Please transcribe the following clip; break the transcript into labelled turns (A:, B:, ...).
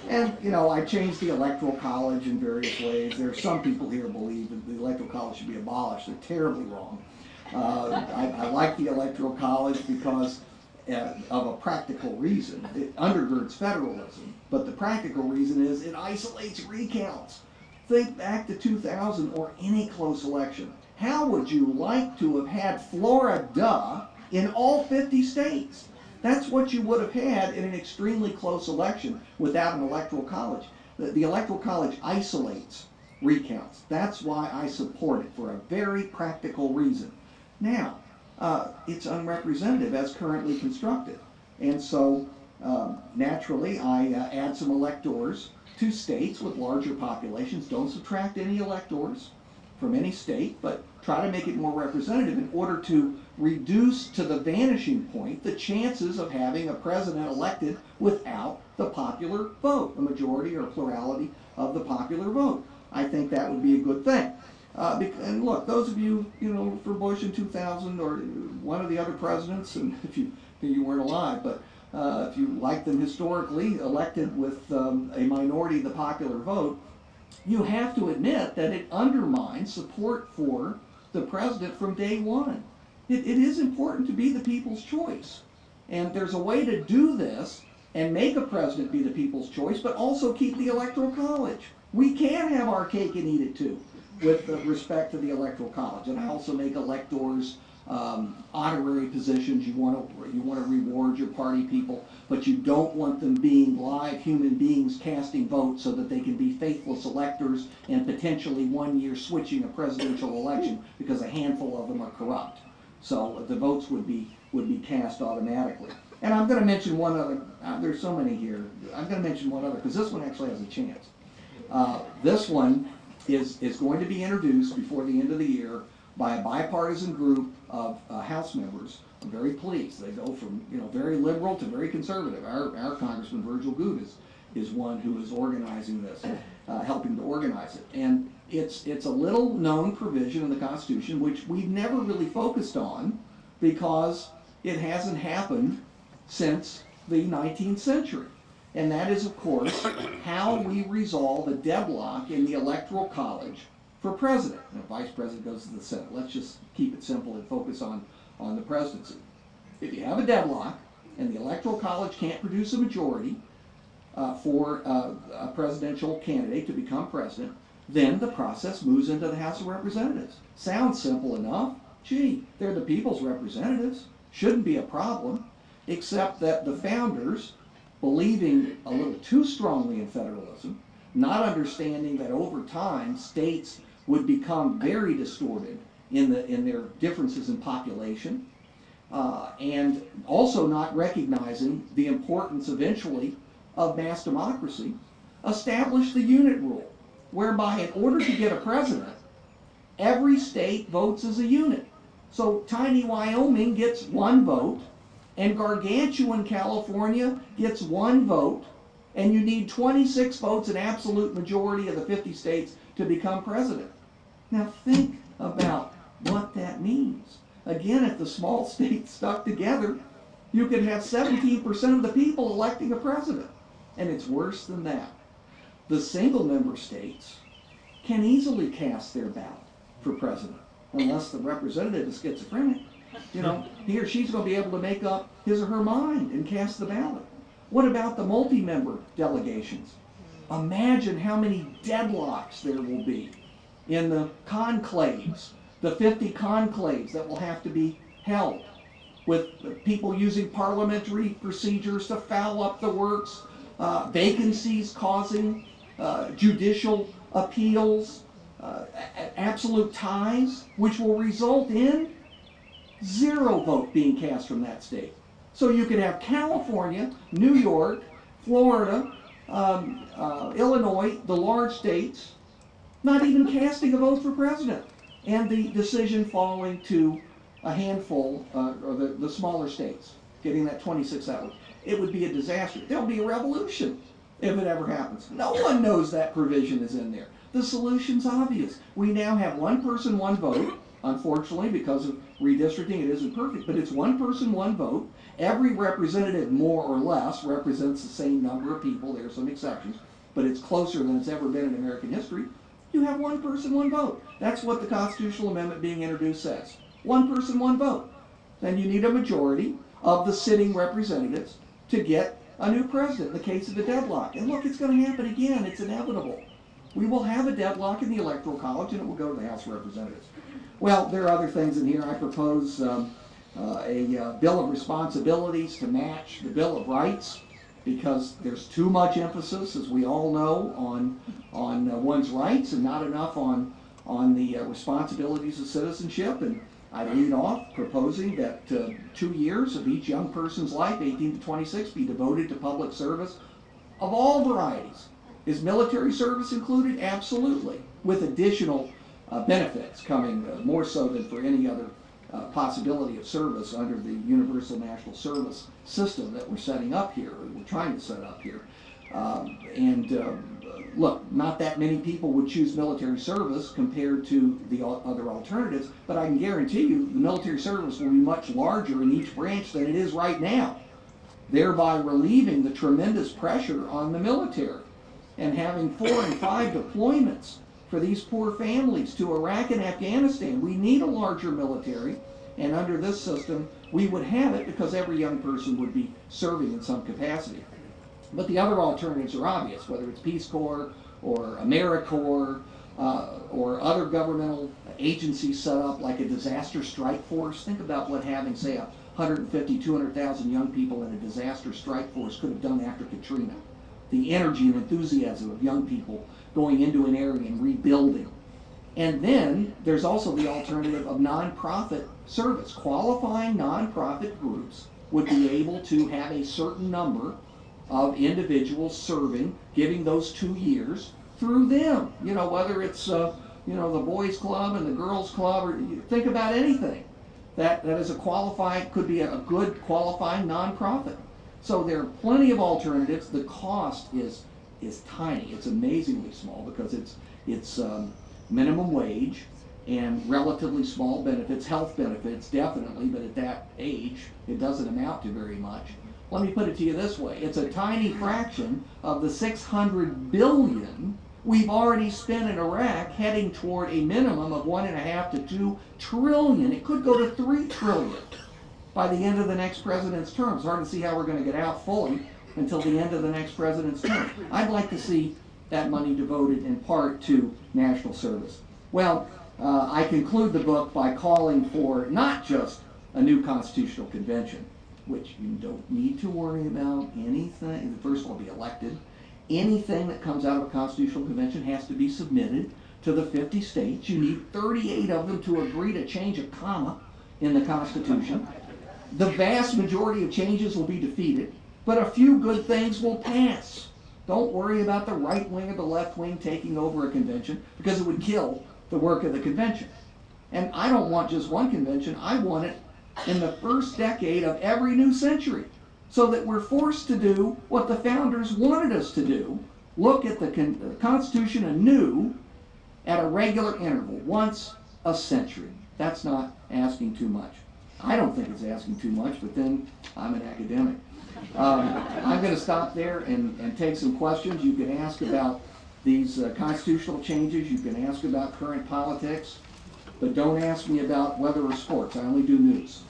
A: And, you know, I changed the Electoral College in various ways. There are some people here who believe that the Electoral College should be abolished. They're terribly wrong. I like the Electoral College because of a practical reason. It undergirds federalism, but the practical reason is it isolates recounts. Think back to 2000 or any close election. How would you like to have had Florida in all 50 states? That's what you would have had in an extremely close election without an Electoral College. The Electoral College isolates recounts. That's why I support it, for a very practical reason. Now, it's unrepresentative as currently constructed. And so, naturally, I add some electors to states with larger populations. Don't subtract any electors from any state, but try to make it more representative in order to reduce to the vanishing point the chances of having a president elected without the popular vote, a majority or plurality of the popular vote. I think that would be a good thing. And look, those of you, you know, for Bush in 2000 or one of the other presidents, and if you weren't alive, but if you like them historically, elected with a minority of the popular vote, you have to admit that it undermines support for the president from day one. It is important to be the people's choice. And there's a way to do this and make a president be the people's choice, but also keep the Electoral College. We can have our cake and eat it too, with respect to the Electoral College. And I also make electors honorary positions. You want to reward your party people, but you don't want them being live human beings casting votes so that they can be faithless electors and potentially 1 year switching a presidential election because a handful of them are corrupt. So the votes would be cast automatically. And I'm going to mention one other. There's so many here. I'm going to mention one other because this one actually has a chance. This one is going to be introduced before the end of the year by a bipartisan group of House members. I'm very pleased. They go from, you know, very liberal to very conservative. Our Congressman Virgil Goode is one who is organizing this, helping to organize it. And it's a little known provision in the Constitution which we've never really focused on because it hasn't happened since the 19th century. And that is, of course, how we resolve a deadlock in the Electoral College for president. And vice president goes to the Senate. Let's just keep it simple and focus on the presidency. If you have a deadlock and the Electoral College can't produce a majority for a presidential candidate to become president, then the process moves into the House of Representatives. Sounds simple enough. Gee, they're the people's representatives. Shouldn't be a problem, except that the founders, believing a little too strongly in federalism, not understanding that over time states would become very distorted in their differences in population, and also not recognizing the importance eventually of mass democracy, established the unit rule, whereby in order to get a president, every state votes as a unit. So tiny Wyoming gets 1 vote, and gargantuan California gets 1 vote, and you need 26 votes, an absolute majority of the 50 states, to become president. Now think about what that means. Again, if the small states stuck together, you could have 17% of the people electing a president. And it's worse than that. The single-member states can easily cast their ballot for president, unless the representative is schizophrenic. You know, he or she's going to be able to make up his or her mind and cast the ballot. What about the multi-member delegations? Imagine how many deadlocks there will be in the conclaves, the 50 conclaves that will have to be held, with people using parliamentary procedures to foul up the works, vacancies causing judicial appeals, absolute ties, which will result in 0 vote being cast from that state. So you could have California, New York, Florida, Illinois, the large states, not even casting a vote for president, and the decision falling to a handful, or the smaller states, getting that 26 out. It would be a disaster. There'll be a revolution if it ever happens. No one knows that provision is in there. The solution's obvious. We now have 1 person, 1 vote, unfortunately, because of redistricting. It isn't perfect, but it's one person, one vote. Every representative, more or less, represents the same number of people. There are some exceptions, but it's closer than it's ever been in American history. You have one person, one vote. That's what the constitutional amendment being introduced says. One person, one vote. Then you need a majority of the sitting representatives to get a new president in the case of a deadlock. And look, it's going to happen again. It's inevitable. We will have a deadlock in the Electoral College, and it will go to the House of Representatives. Well, there are other things in here. I propose a Bill of Responsibilities to match the Bill of Rights, because there's too much emphasis, as we all know, on one's rights and not enough on the responsibilities of citizenship. And I lead off proposing that 2 years of each young person's life, 18 to 26, be devoted to public service of all varieties. Is military service included? Absolutely, with additional benefits coming more so than for any other possibility of service under the Universal National Service system that we're setting up here, or we're trying to set up here. Look, not that many people would choose military service compared to the other alternatives, but I can guarantee you the military service will be much larger in each branch than it is right now, thereby relieving the tremendous pressure on the military. And having 4 and 5 deployments for these poor families to Iraq and Afghanistan. We need a larger military, and under this system, we would have it because every young person would be serving in some capacity. But the other alternatives are obvious, whether it's Peace Corps or AmeriCorps or other governmental agencies set up like a disaster strike force. Think about what having, say, 150, 200,000 young people in a disaster strike force could have done after Katrina. The energy and enthusiasm of young people going into an area and rebuilding. And then there's also the alternative of nonprofit service. Qualifying nonprofit groups would be able to have a certain number of individuals serving, giving those 2 years through them. You know, whether it's the boys club and the girls club, or think about anything that is a qualified, could be a good qualifying nonprofit. So there are plenty of alternatives. The cost is tiny. It's amazingly small because it's minimum wage and relatively small benefits, health benefits definitely, but at that age it doesn't amount to very much. Let me put it to you this way. It's a tiny fraction of the $600 billion we've already spent in Iraq, heading toward a minimum of $1.5 to $2 trillion. It could go to $3 trillion by the end of the next president's term. It's hard to see how we're going to get out fully until the end of the next president's term. I'd like to see that money devoted in part to national service. Well, I conclude the book by calling for not just a new constitutional convention, which you don't need to worry about anything. First of all, be elected. Anything that comes out of a constitutional convention has to be submitted to the 50 states. You need 38 of them to agree to change a comma in the Constitution. The vast majority of changes will be defeated, but a few good things will pass. Don't worry about the right wing or the left wing taking over a convention, because it would kill the work of the convention. And I don't want just one convention. I want it in the first decade of every new century, so that we're forced to do what the founders wanted us to do: look at the Constitution anew at a regular interval, once a century. That's not asking too much. I don't think it's asking too much, but then I'm an academic. I'm going to stop there and take some questions. You can ask about these constitutional changes. You can ask about current politics, but don't ask me about weather or sports. I only do news.